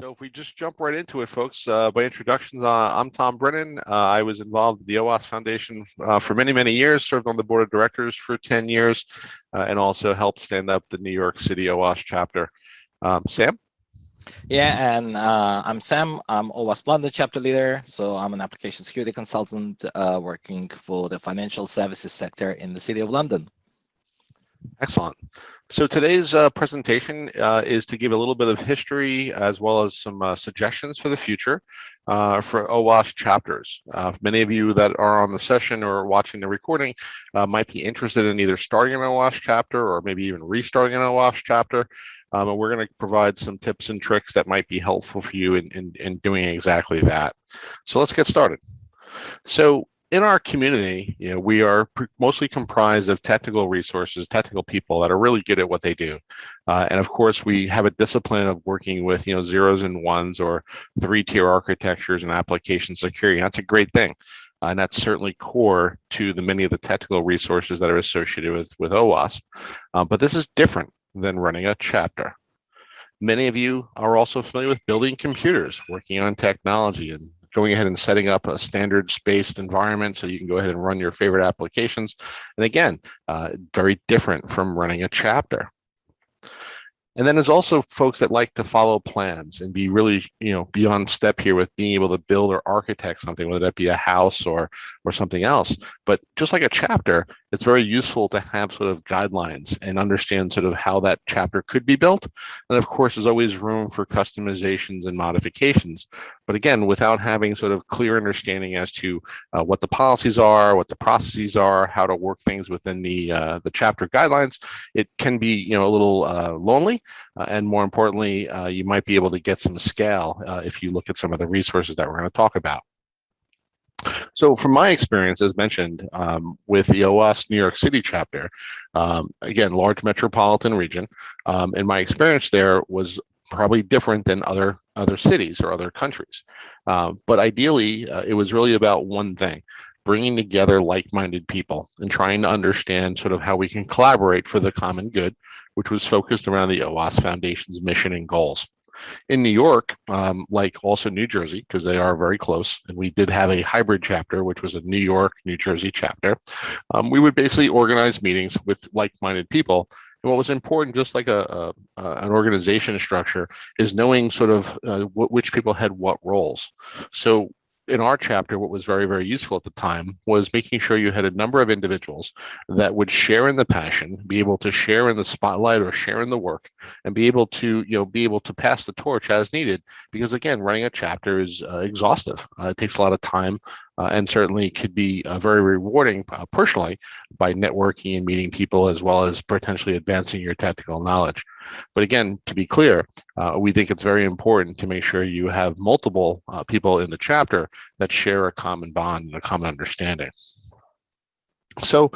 So if we just jump right into it, folks, by introductions, I'm Tom Brennan. I was involved in the OWASP Foundation for many, many years, served on the board of directors for 10 years, and also helped stand up the New York City OWASP chapter. Sam? Yeah, and I'm Sam. I'm OWASP London chapter leader. So I'm an application security consultant working for the financial services sector in the City of London. Excellent. So today's presentation is to give a little bit of history as well as some suggestions for the future for OWASP chapters. Many of you that are on the session or watching the recording might be interested in either starting an OWASP chapter or maybe even restarting an OWASP chapter. And we're going to provide some tips and tricks that might be helpful for you in doing exactly that. So let's get started. So in our community, we are mostly comprised of technical resources, technical people that are really good at what they do. And of course, we have a discipline of working with, zeros and ones or three-tier architectures and application security. That's a great thing. And that's certainly core to the many of the technical resources that are associated with OWASP. But this is different than running a chapter. Many of you are also familiar with building computers, working on technology, and going ahead and setting up a standards-based environment so you can go ahead and run your favorite applications. And again, very different from running a chapter. And then there's also folks that like to follow plans and be really, beyond step here with being able to build or architect something, whether that be a house or something else. But just like a chapter, it's very useful to have sort of guidelines and understand sort of how that chapter could be built. And of course, there's always room for customizations and modifications. But again, without having sort of clear understanding as to what the policies are, what the processes are, how to work things within the chapter guidelines, it can be, a little lonely. And more importantly, you might be able to get some scale if you look at some of the resources that we're going to talk about. So from my experience, as mentioned, with the OWASP New York City chapter, again, large metropolitan region, and my experience there was probably different than other cities or other countries. But ideally, it was really about one thing: bringing together like-minded people and trying to understand sort of how we can collaborate for the common good, which was focused around the OWASP Foundation's mission and goals. In New York, like also New Jersey, because they are very close, and we did have a hybrid chapter, which was a New York, New Jersey chapter, we would basically organize meetings with like-minded people. And what was important, just like an organization structure, is knowing sort of which people had what roles. So in our chapter, what was very, very useful at the time was making sure you had a number of individuals that would share in the passion, be able to share in the spotlight or share in the work, and be able to, pass the torch as needed. Because again, running a chapter is exhaustive. It takes a lot of time, and certainly could be very rewarding personally by networking and meeting people, as well as potentially advancing your technical knowledge. But again, to be clear, we think it's very important to make sure you have multiple people in the chapter that share a common bond and a common understanding. So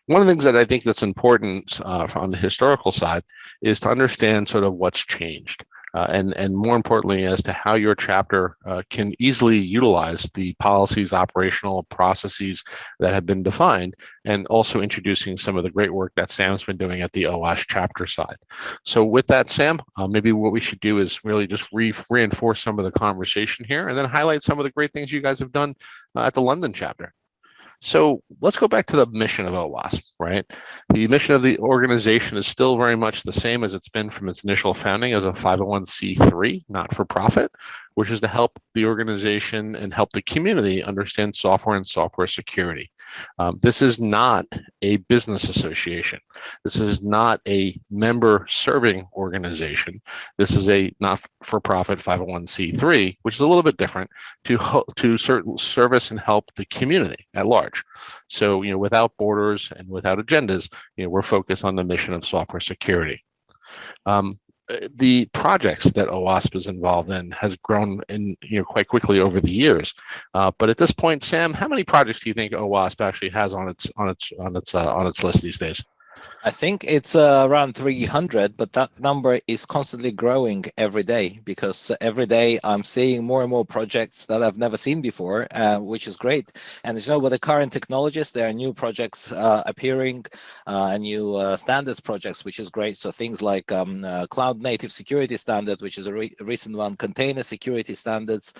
one of the things that I think that's important on the historical side is to understand sort of what's changed. And more importantly, as to how your chapter can easily utilize the policies, operational processes that have been defined, and also introducing some of the great work that Sam's been doing at the OWASP chapter side. So with that, Sam, maybe what we should do is really just reinforce some of the conversation here and then highlight some of the great things you guys have done at the London chapter. So let's go back to the mission of OWASP, right? The mission of the organization is still very much the same as it's been from its initial founding as a 501c3, not-for-profit, which is to help the organization and help the community understand software and software security. This is not a business association. This is not a member-serving organization. This is a not-for-profit 501c3, which is a little bit different, to service and help the community at large. So, without borders and without agendas, we're focused on the mission of software security. The projects that OWASP is involved in has grown quite quickly over the years. But at this point, Sam, how many projects do you think OWASP actually has on its list these days? I think it's around 300, but that number is constantly growing every day because every day I'm seeing more and more projects that I've never seen before, which is great. And with the current technologies, there are new projects appearing, new standards projects, which is great. So things like cloud native security standards, which is a recent one, container security standards,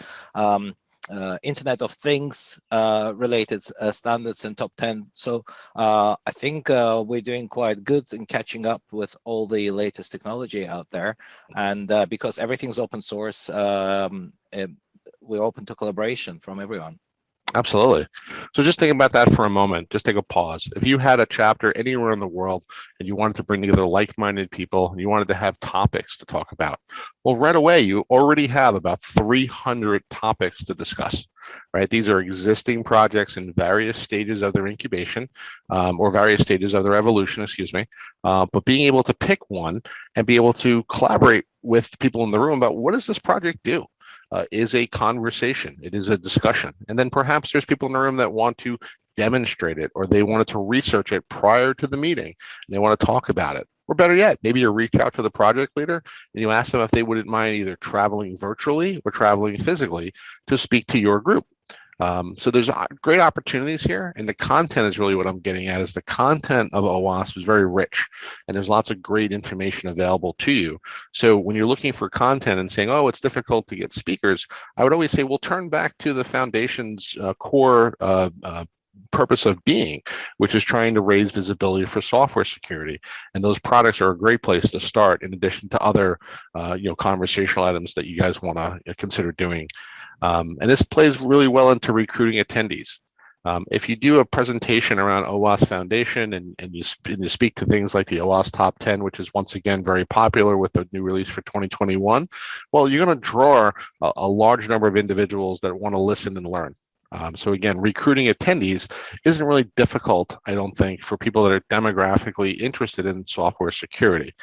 Internet of Things related standards in top 10. So I think we're doing quite good in catching up with all the latest technology out there. And because everything's open source, we're open to collaboration from everyone. Absolutely. So just think about that for a moment. Just take a pause. If you had a chapter anywhere in the world and you wanted to bring together like-minded people and you wanted to have topics to talk about, well, right away, you already have about 300 topics to discuss, right? These are existing projects in various stages of their incubation or various stages of their evolution, excuse me. But being able to pick one and be able to collaborate with people in the room about what does this project do? Is a conversation. It is a discussion. And then perhaps there's people in the room that want to demonstrate it or they wanted to research it prior to the meeting and they want to talk about it. Or better yet, maybe you reach out to the project leader and you ask them if they wouldn't mind either traveling virtually or traveling physically to speak to your group. So there's great opportunities here, and the content is really what I'm getting at. Is the content of OWASP is very rich, and there's lots of great information available to you. So when you're looking for content and saying, "Oh, it's difficult to get speakers," I would always say, "Well, turn back to the foundation's core." Purpose of being, which is trying to raise visibility for software security, and those products are a great place to start. In addition to other, conversational items that you guys want to consider doing. And this plays really well into recruiting attendees. If you do a presentation around OWASP Foundation and you speak to things like the OWASP Top 10, which is once again very popular with the new release for 2021, well, you're going to draw a large number of individuals that want to listen and learn. So again, recruiting attendees isn't really difficult, I don't think, for people that are demographically interested in software security.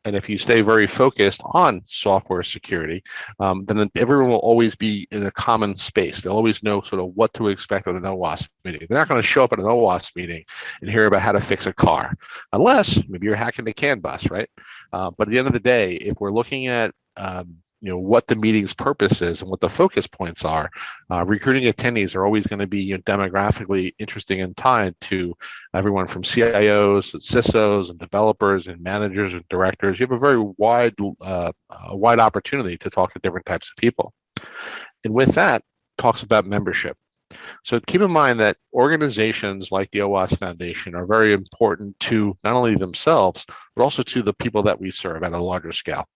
And if you stay very focused on software security, then everyone will always be in a common space. They'll always know sort of what to expect at an OWASP meeting. They're not going to show up at an OWASP meeting and hear about how to fix a car, unless maybe you're hacking the CAN bus, right? But at the end of the day, if we're looking at what the meeting's purpose is and what the focus points are. Recruiting attendees are always going to be demographically interesting and tied to everyone from CIOs and CISOs and developers and managers and directors. You have a very wide opportunity to talk to different types of people. And with that, talks about membership. So keep in mind that organizations like the OWASP Foundation are very important to not only themselves, but also to the people that we serve at a larger scale.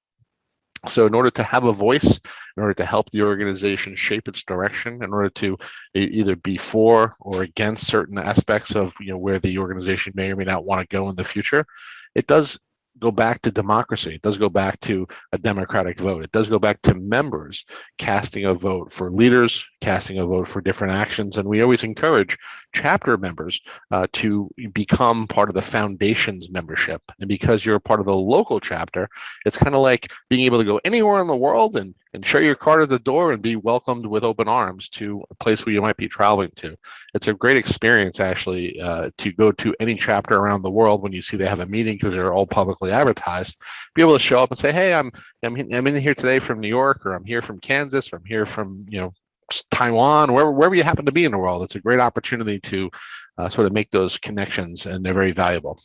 So in order to have a voice, in order to help the organization shape its direction, in order to either be for or against certain aspects of where the organization may or may not want to go in the future, it does go back to democracy. It does go back to a democratic vote. It does go back to members casting a vote for leaders, casting a vote for different actions. And we always encourage chapter members to become part of the foundation's membership. And because you're a part of the local chapter, it's kind of like being able to go anywhere in the world and show your card at the door and be welcomed with open arms to a place where you might be traveling to. It's a great experience, actually, to go to any chapter around the world when you see they have a meeting, because they're all publicly advertised. Be able to show up and say, "Hey, I'm in here today from New York, or I'm here from Kansas, or I'm here from Taiwan, wherever you happen to be in the world." It's a great opportunity to sort of make those connections, and they're very valuable.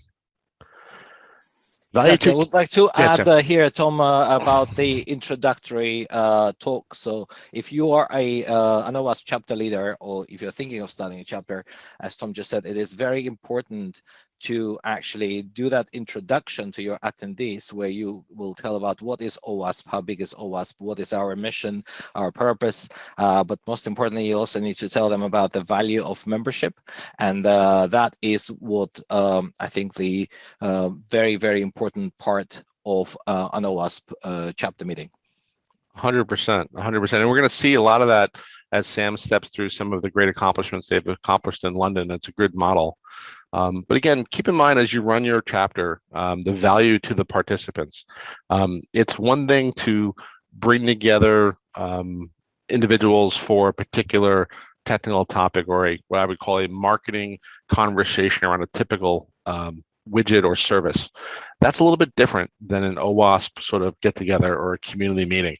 Exactly. I would like to add Tim. here, Tom, about the introductory talk. So if you are an OWASP chapter leader, or if you're thinking of starting a chapter, as Tom just said, it is very important to actually do that introduction to your attendees, where you will tell about what is OWASP, how big is OWASP, what is our mission, our purpose, but most importantly, you also need to tell them about the value of membership. And that is what I think the very, very important part of an OWASP chapter meeting. 100%, 100%. And we're going to see a lot of that as Sam steps through some of the great accomplishments they've accomplished in London. It's a good model. But again, keep in mind as you run your chapter, the value to the participants. It's one thing to bring together individuals for a particular technical topic, or what I would call a marketing conversation around a typical widget or service. That's a little bit different than an OWASP sort of get together or a community meeting.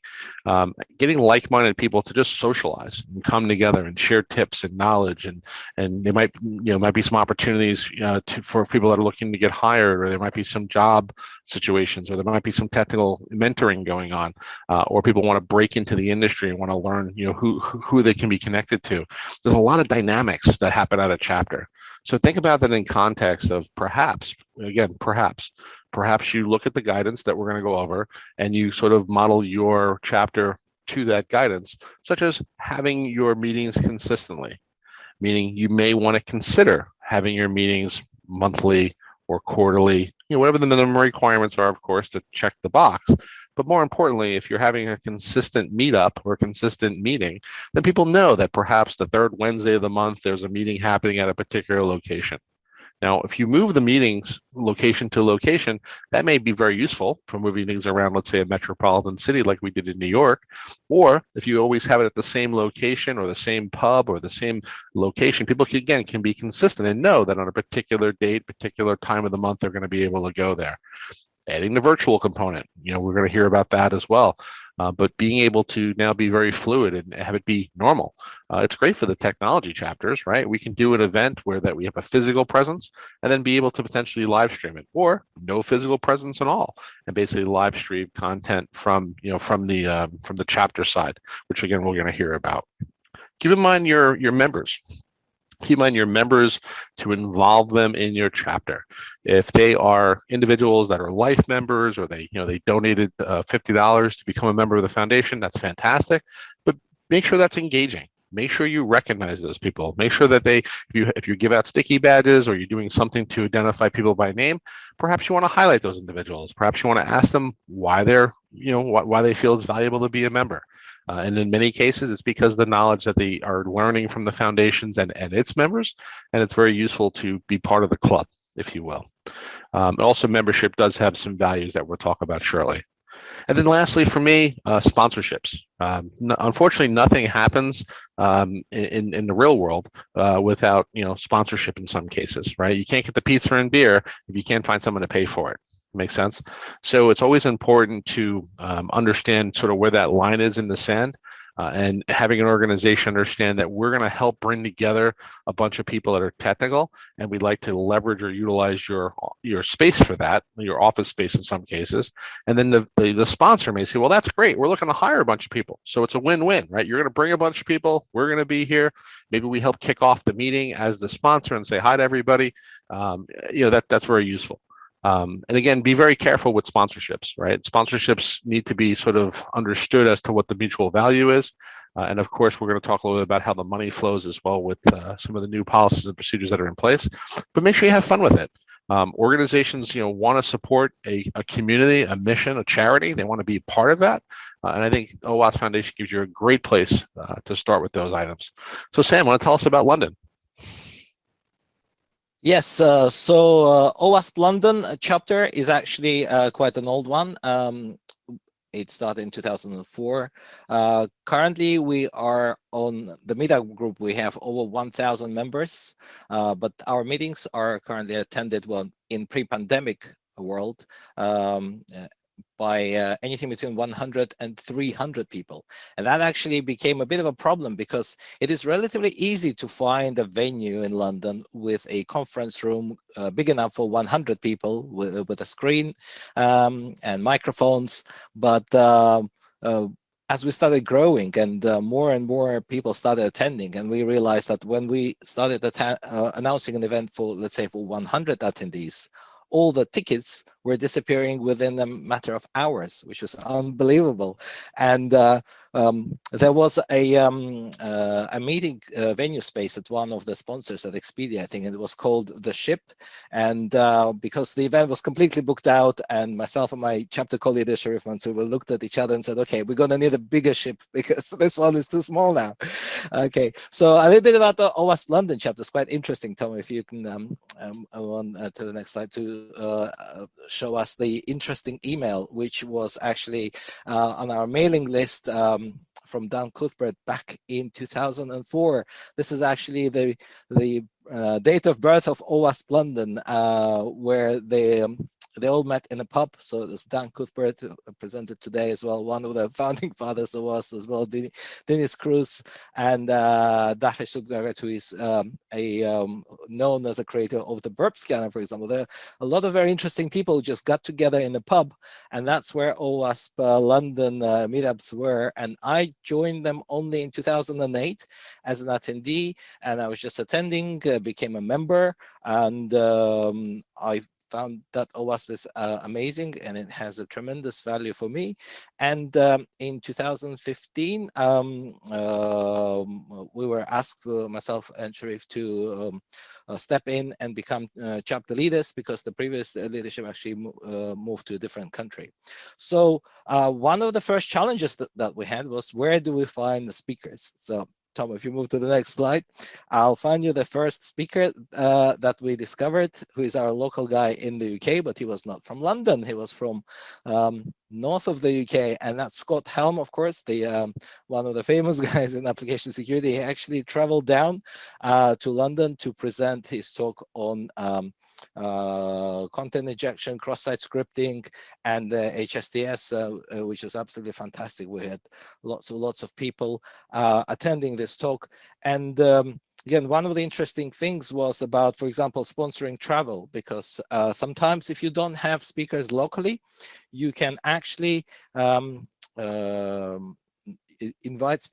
Getting like-minded people to just socialize and come together and share tips and knowledge, and there might be some opportunities for people that are looking to get hired, or there might be some job situations, or there might be some technical mentoring going on, or people want to break into the industry and want to learn who they can be connected to. There's a lot of dynamics that happen at a chapter. So think about that in context of perhaps you look at the guidance that we're going to go over and you sort of model your chapter to that guidance, such as having your meetings consistently, meaning you may want to consider having your meetings monthly or quarterly, whatever the minimum requirements are, of course, to check the box. But more importantly, if you're having a consistent meetup or consistent meeting, then people know that perhaps the third Wednesday of the month, there's a meeting happening at a particular location. Now, if you move the meetings location to location, that may be very useful for moving things around, let's say a metropolitan city like we did in New York. Or if you always have it at the same location or the same pub or the same location, people can be consistent and know that on a particular date, particular time of the month, they're going to be able to go there. Adding the virtual component, we're going to hear about that as well. But being able to now be very fluid and have it be normal. It's great for the technology chapters, right? We can do an event where that we have a physical presence and then be able to potentially live stream it, or no physical presence at all, and basically live stream content from the chapter side, which again we're going to hear about. Keep in mind your members. Keep in mind your members to involve them in your chapter. If they are individuals that are life members, or they donated $50 to become a member of the foundation, that's fantastic. But make sure that's engaging. Make sure you recognize those people. Make sure that if you give out sticky badges or you're doing something to identify people by name, perhaps you want to highlight those individuals. Perhaps you want to ask them why why they feel it's valuable to be a member. And in many cases, it's because the knowledge that they are learning from the foundations and its members, and it's very useful to be part of the club, if you will. Also, membership does have some values that we'll talk about shortly. And then lastly, for me, sponsorships. Unfortunately, nothing happens in the real world without sponsorship in some cases, right? You can't get the pizza and beer if you can't find someone to pay for it. Makes sense. So it's always important to understand sort of where that line is in the sand, and having an organization understand that we're going to help bring together a bunch of people that are technical, and we'd like to leverage or utilize your space for that, your office space in some cases. And then the sponsor may say, well, that's great. We're looking to hire a bunch of people. So it's a win-win, right? You're going to bring a bunch of people. We're going to be here. Maybe we help kick off the meeting as the sponsor and say hi to everybody. That's very useful. And again, be very careful with sponsorships, right? Sponsorships need to be sort of understood as to what the mutual value is. And of course, we're going to talk a little bit about how the money flows as well with some of the new policies and procedures that are in place. But make sure you have fun with it. Organizations, want to support a community, a mission, a charity. They want to be part of that. And I think OWASP Foundation gives you a great place to start with those items. So Sam, want to tell us about London? Yes, so OWASP London chapter is actually quite an old one. It started in 2004. Currently, we are on the meetup group. We have over 1,000 members, but our meetings are currently attended in pre-pandemic world by anything between 100 and 300 people. And that actually became a bit of a problem because it is relatively easy to find a venue in London with a conference room big enough for 100 people with a screen and microphones. But as we started growing and more people started attending, and we realized that when we started announcing an event for, let's say, for 100 attendees, all the tickets were disappearing within a matter of hours, which was unbelievable. And there was a meeting venue space at one of the sponsors at Expedia, I think, and it was called The Ship. And because the event was completely booked out, and myself and my chapter colleague, Sharif Mansour, we looked at each other and said, okay, we're going to need a bigger ship because this one is too small now. Okay, so a little bit about the OWASP London chapter. It's quite interesting, Tom, if you can move on to the next slide to show us the interesting email, which was actually on our mailing list from Dan Cuthbert back in 2004. This is actually the date of birth of OWASP London, where they all met in a pub. So there's Dan Cuthbert, presented today as well, one of the founding fathers of us as well, Dennis Cruz, and Daphne Stuttgart, who is known as a creator of the burp scanner, for example. There are a lot of very interesting people who just got together in a pub, and that's where OWASP London meetups were. And I joined them only in 2008 as an attendee, and I was just attending, became a member, and I found that OWASP is amazing, and it has a tremendous value for me. And in 2015, we were asked, myself and Sharif, to step in and become chapter leaders, because the previous leadership actually moved to a different country. So one of the first challenges that we had was, where do we find the speakers? So Tom, if you move to the next slide, I'll find you the first speaker that we discovered, who is our local guy in the UK, but he was not from London. He was from north of the UK, and that's Scott Helm, of course, the one of the famous guys in application security. He actually traveled down to London to present his talk on content injection, cross-site scripting, and HSTS, which is absolutely fantastic. We had lots of people attending this talk. And again, one of the interesting things was about, for example, sponsoring travel, because sometimes if you don't have speakers locally, you can actually invite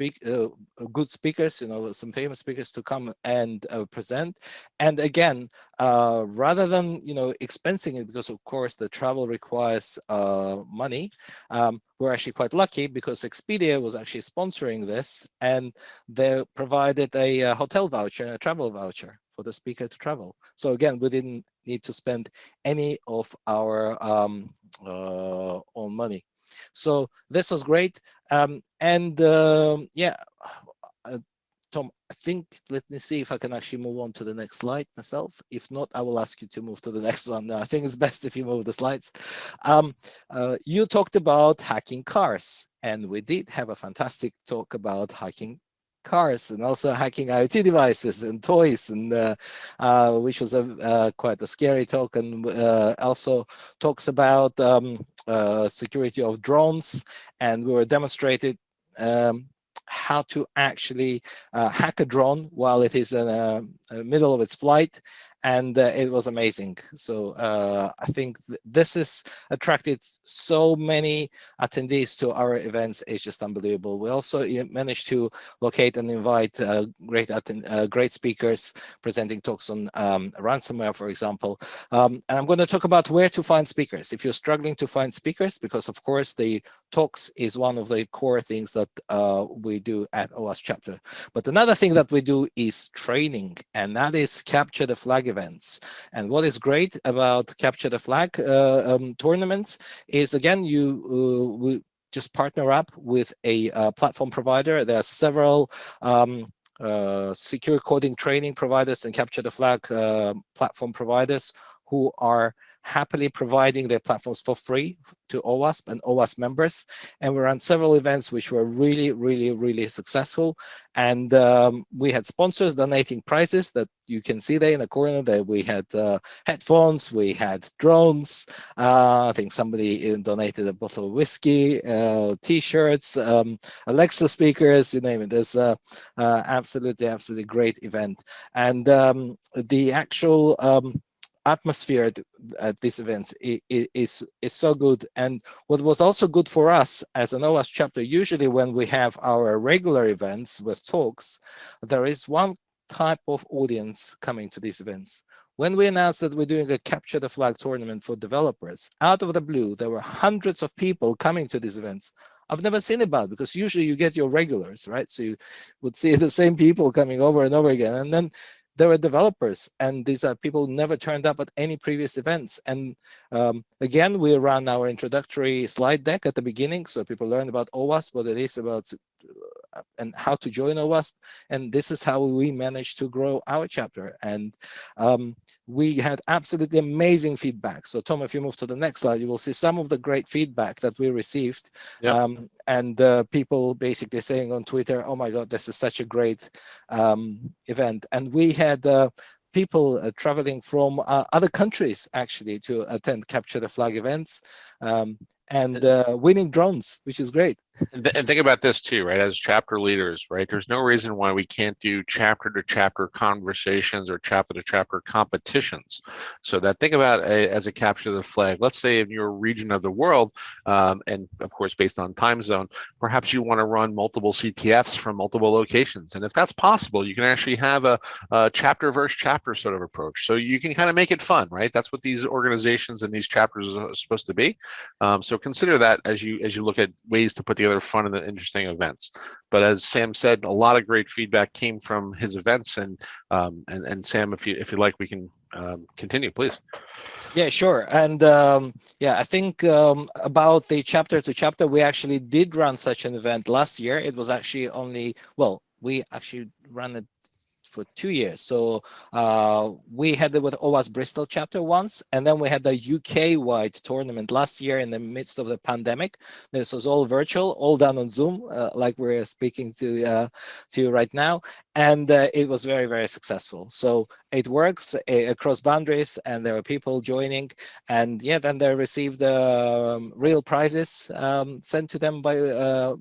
good speakers, some famous speakers, to come and present. And again, rather than expensing it, because of course the travel requires money, we're actually quite lucky, because Expedia was actually sponsoring this, and they provided a hotel voucher, a travel voucher for the speaker to travel. So again, we didn't need to spend any of our own money. So this was great. Yeah, Tom, I think, let me see if I can actually move on to the next slide myself. If not, I will ask you to move to the next one. No, I think it's best if you move the slides. You talked about hacking cars, and we did have a fantastic talk about hacking cars, and also hacking IoT devices and toys, and which was quite a scary talk, and also talks about security of drones, and we were demonstrated how to actually hack a drone while it is in the middle of its flight, and it was amazing. So I think this has attracted so many attendees to our events. It's just unbelievable. We also managed to locate and invite great speakers presenting talks on ransomware, for example. And I'm going to talk about where to find speakers. If you're struggling to find speakers, because of course the talks is one of the core things that we do at OWASP chapter. But another thing that we do is training, and that is capture the flag events. And what is great about capture the flag tournaments is, again, we just partner up with a platform provider. There are several secure coding training providers and capture the flag platform providers who are happily providing their platforms for free to OWASP and OWASP members. And we ran several events which were really successful. And we had sponsors donating prizes that you can see there in the corner. That we had headphones, we had drones. I think somebody donated a bottle of whiskey, T-shirts, Alexa speakers, you name it. There's absolutely great event. And the actual atmosphere at these events is so good. And what was also good for us as an OWASP chapter, usually when we have our regular events with talks, there is one type of audience coming to these events. When we announced that we're doing a capture the flag tournament for developers, out of the blue, there were hundreds of people coming to these events. I've never seen about, because usually you get your regulars, right? So you would see the same people coming over and over again. And then there were developers, and these are people who never turned up at any previous events. And again, we ran our introductory slide deck at the beginning, so people learn about OWASP, what it is about and how to join OWASP. And this is how we managed to grow our chapter. And we had absolutely amazing feedback. So Tom, if you move to the next slide, you will see some of the great feedback that we received. Yep. And people basically saying on Twitter, oh my God, this is such a great event. And we had people traveling from other countries actually to attend Capture the Flag events, and winning drones, which is great. And think about this too, right? As chapter leaders, right? There's no reason why we can't do chapter to chapter conversations or chapter to chapter competitions. So that think about as a capture the flag. Let's say in your region of the world, and of course based on time zone, perhaps you want to run multiple CTFs from multiple locations. And if that's possible, you can actually have a chapter versus chapter sort of approach. So you can kind of make it fun, right? That's what these organizations and these chapters are supposed to be. So consider that as you look at ways to put together fun and interesting events. But as Sam said, a lot of great feedback came from his events, and Sam, if you like, we can continue, please. Yeah, sure. And yeah, I think about the chapter to chapter, we actually did run such an event last year. It was actually only, well, we actually ran it for 2 years. So we had it with OWASP Bristol chapter once, and then we had the UK-wide tournament last year in the midst of the pandemic. This was all virtual, all done on Zoom, like we're speaking to you right now. And it was very, very successful. So it works across boundaries, and there are people joining. And yeah, then they received real prizes sent to them by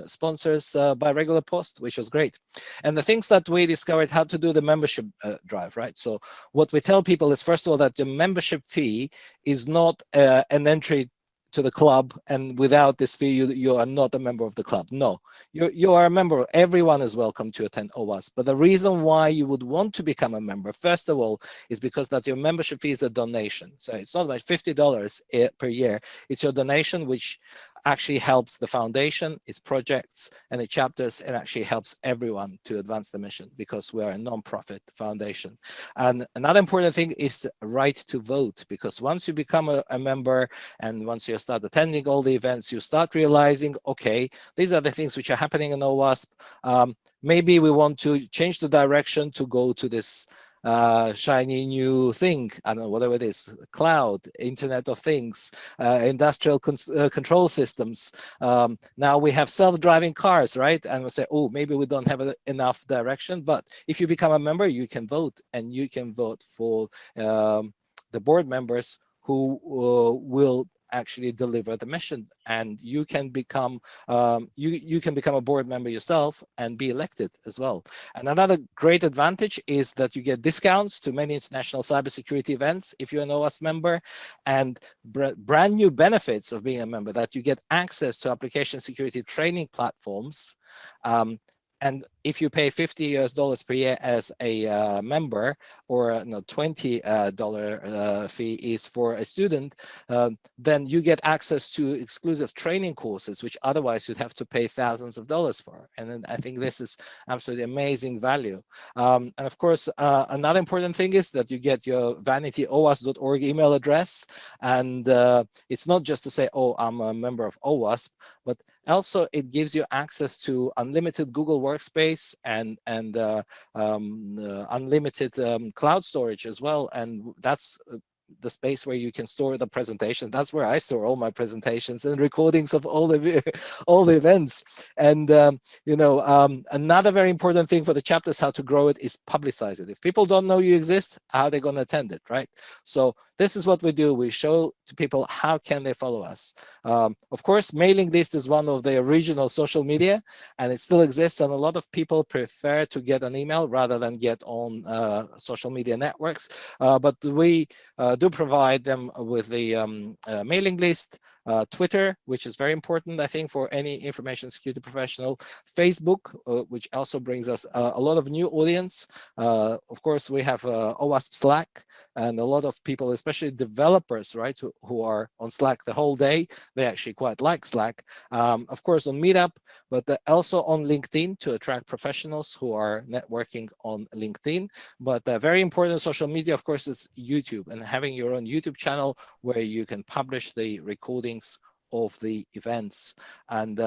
sponsors by regular post, which was great. And the things that we discovered how to do the membership drive, right? So what we tell people is, first of all, that the membership fee is not an entry to the club, and without this fee, you are not a member of the club. No, you are a member. Everyone is welcome to attend OWASP. But the reason why you would want to become a member, first of all, is because that your membership fee is a donation. So it's not like $50 per year. It's your donation, which actually helps the foundation, its projects, and its chapters, and actually helps everyone to advance the mission, because we are a non-profit foundation. And another important thing is right to vote, because once you become a member and once you start attending all the events, you start realizing, okay, these are the things which are happening in OWASP. Maybe we want to change the direction to go to this shiny new thing, I don't know, whatever it is, cloud, Internet of Things, industrial control systems. Now we have self-driving cars, right? And we say, oh, maybe we don't have enough direction. But if you become a member, you can vote, and you can vote for the board members who will actually deliver the mission, and you can become you can become a board member yourself and be elected as well. And another great advantage is that you get discounts to many international cybersecurity events if you're an OWASP member, and brand new benefits of being a member, that you get access to application security training platforms. And if you pay $50 per year as a member, or $20 fee is for a student, then you get access to exclusive training courses, which otherwise you'd have to pay thousands of dollars for. And then I think this is absolutely amazing value. And of course, another important thing is that you get your vanityowas.org email address. And it's not just to say, oh, I'm a member of OWASP, but also it gives you access to unlimited Google Workspace and unlimited cloud storage as well. And that's the space where you can store the presentation. That's where I store all my presentations and recordings of all the all the events. And another very important thing for the chapters, how to grow it, is publicize it. If people don't know you exist, how are they going to attend it, right? So this is what we do. We show to people how can they follow us. Of course, mailing list is one of the original social media, and it still exists. And a lot of people prefer to get an email rather than get on social media networks. But we do provide them with the mailing list, Twitter, which is very important, I think, for any information security professional, Facebook, which also brings us a lot of new audience. Of course, we have OWASP Slack, and a lot of people, especially developers, right, who are on Slack the whole day, they actually quite like Slack. Of course, on Meetup, but also on LinkedIn to attract professionals who are networking on LinkedIn. But very important social media, of course, is YouTube, and having your own YouTube channel where you can publish the recordings of the events. And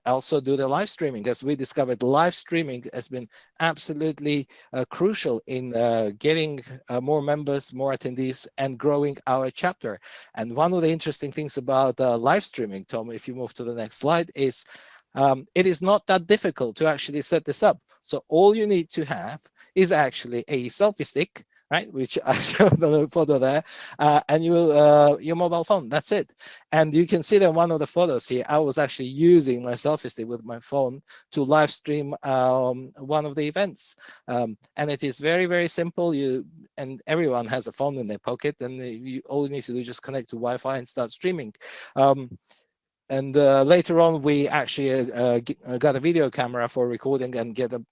also do the live streaming. As we discovered, live streaming has been absolutely crucial in getting more members, more attendees, and growing our chapter. And one of the interesting things about live streaming, Tom, if you move to the next slide, is it is not that difficult to actually set this up. So all you need to have is actually a selfie stick, right, which I showed the photo there, and your mobile phone. That's it. And you can see that one of the photos here, I was actually using my selfie stick with my phone to live stream one of the events. And it is very, very simple. And everyone has a phone in their pocket, and all you need to do is just connect to Wi-Fi and start streaming. And later on, we actually got a video camera for recording and get a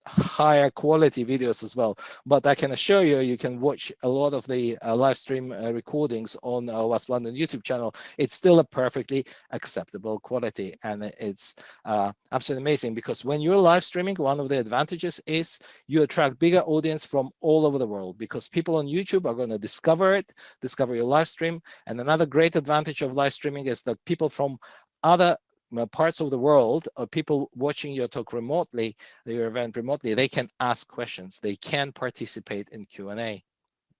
higher quality videos as well. But I can assure you, you can watch a lot of the live stream recordings on our OWASP London YouTube channel. It's still a perfectly acceptable quality, and it's absolutely amazing, because when you're live streaming, one of the advantages is you attract bigger audience from all over the world, because people on YouTube are going to discover your live stream. And another great advantage of live streaming is that people from other parts of the world, or people watching your talk remotely, your event remotely, they can ask questions, they can participate in Q&A.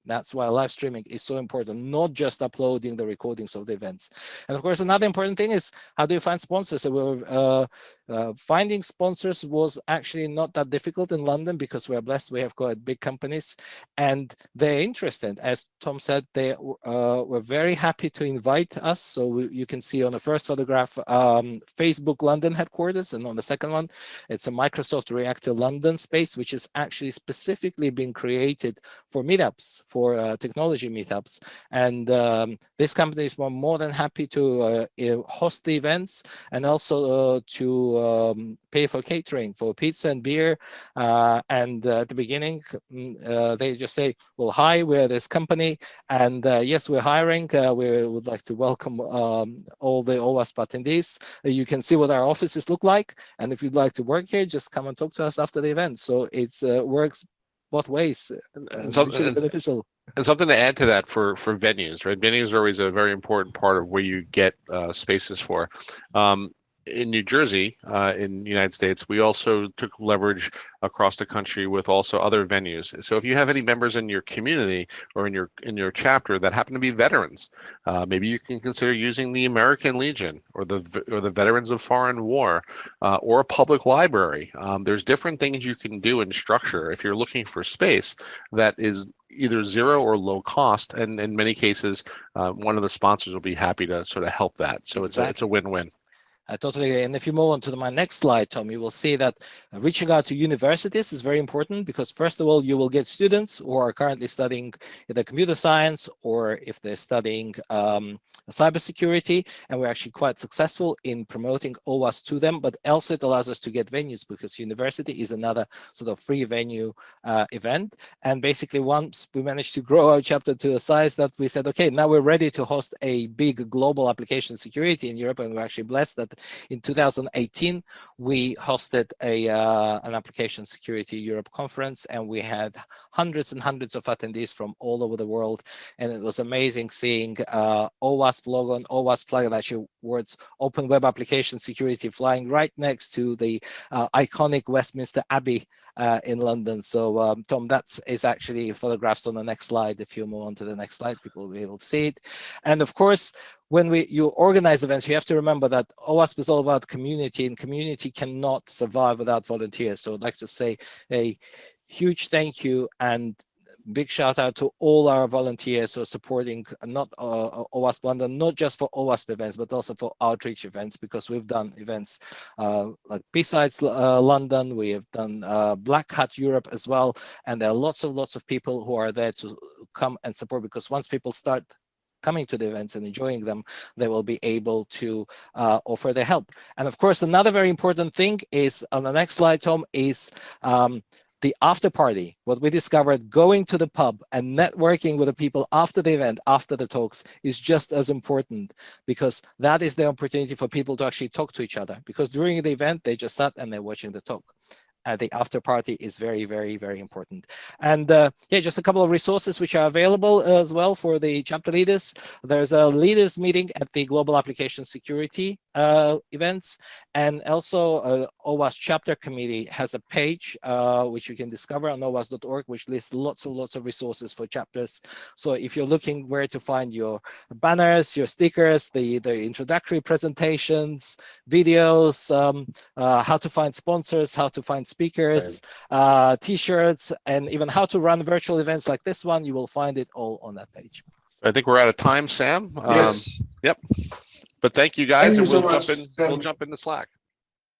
That's why live streaming is so important, not just uploading the recordings of the events. And of course, another important thing is, how do you find sponsors? So finding sponsors was actually not that difficult in London, because we're blessed, we have quite big companies, and they're interested. As Tom said, they were very happy to invite us. So you can see on the first photograph, Facebook London headquarters, and on the second one, it's a Microsoft Reactor London space, which is actually specifically being created for meetups, for technology meetups. And this company is more than happy to host the events, and also to pay for catering, for pizza and beer. And at the beginning, they just say, well, hi, we're this company, and yes, we're hiring. We would like to welcome all the OWASP attendees. You can see what our offices look like, and if you'd like to work here, just come and talk to us after the event. So it works both ways, mutually beneficial. And something to add to that for venues, right? Venues are always a very important part of where you get spaces for. In New Jersey, in the United States, we also took leverage across the country with also other venues. So if you have any members in your community or in your chapter that happen to be veterans, maybe you can consider using the American Legion or the Veterans of Foreign War, or a public library. There's different things you can do in structure if you're looking for space that is either zero or low cost, and in many cases, one of the sponsors will be happy to sort of help that. So exactly. It's a win-win. I totally agree. And if you move on to my next slide, Tom, you will see that reaching out to universities is very important, because first of all, you will get students who are currently studying either computer science, or if they're studying cybersecurity, and we're actually quite successful in promoting OWASP to them. But also it allows us to get venues, because university is another sort of free venue event. And basically, once we managed to grow our chapter to a size that we said, okay, now we're ready to host a big global application security in Europe, and we're actually blessed that in 2018, we hosted an application security Europe conference, and we had hundreds and hundreds of attendees from all over the world. And it was amazing seeing OWASP logo and OWASP flag, actually words Open Web Application Security, flying right next to the iconic Westminster Abbey in London. So Tom, that is actually photographs on the next slide. If you move on to the next slide, people will be able to see it. And of course, when you organize events, you have to remember that OWASP is all about community, and community cannot survive without volunteers. So I'd like to say a huge thank you and big shout out to all our volunteers who are supporting not OWASP London, not just for OWASP events, but also for outreach events, because we've done events like Besides London, we have done Black Hat Europe as well. And there are lots of people who are there to come and support, because once people start coming to the events and enjoying them, they will be able to offer their help. And of course, another very important thing is, on the next slide, Tom, is the after party. What we discovered, going to the pub and networking with the people after the event, after the talks, is just as important, because that is the opportunity for people to actually talk to each other, because during the event, they just sat and they're watching the talk. the after party is very, very, very important. And yeah, just a couple of resources which are available as well for the chapter leaders. There's a leaders meeting at the Global Application Security events, and also OWASP chapter committee has a page which you can discover on owas.org, which lists lots of resources for chapters. So if you're looking where to find your banners, your stickers, the introductory presentations, videos, how to find sponsors, how to find speakers, t-shirts, and even how to run virtual events like this one, you will find it all on that page. I think we're out of time, Sam. Yes. Yep. But thank you guys, Thank you and so we'll much, jump in. Sam. We'll jump into Slack.